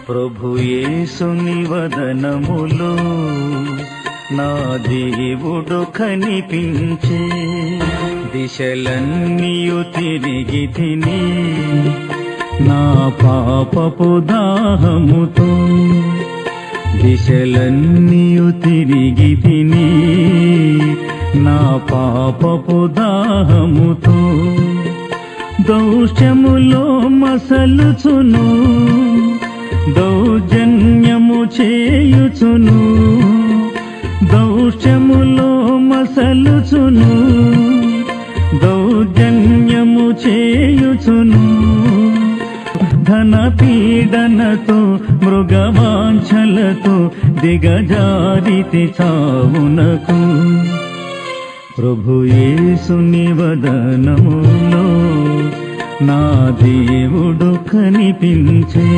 ప్రభు యేసుని వదనములో నా దేవుడు కనిపించే, దిశలన్నీయు తిరిగి తిని నా పాపపు దాహముతో, దిశలన్నీయు తిరిగి తిని నా పాపపు దాహముతో, దౌష్యములో మసలుచును దౌర్జన్యము చేయుచును, దౌష్యములో మసలుచును దౌర్జన్యము చేయుచును, ధన పీడనతో మృగవాంఛలతో దిగజారితి చావునకు, ప్రభు యేసుని వదనములో నా దేవుడు కనిపించే.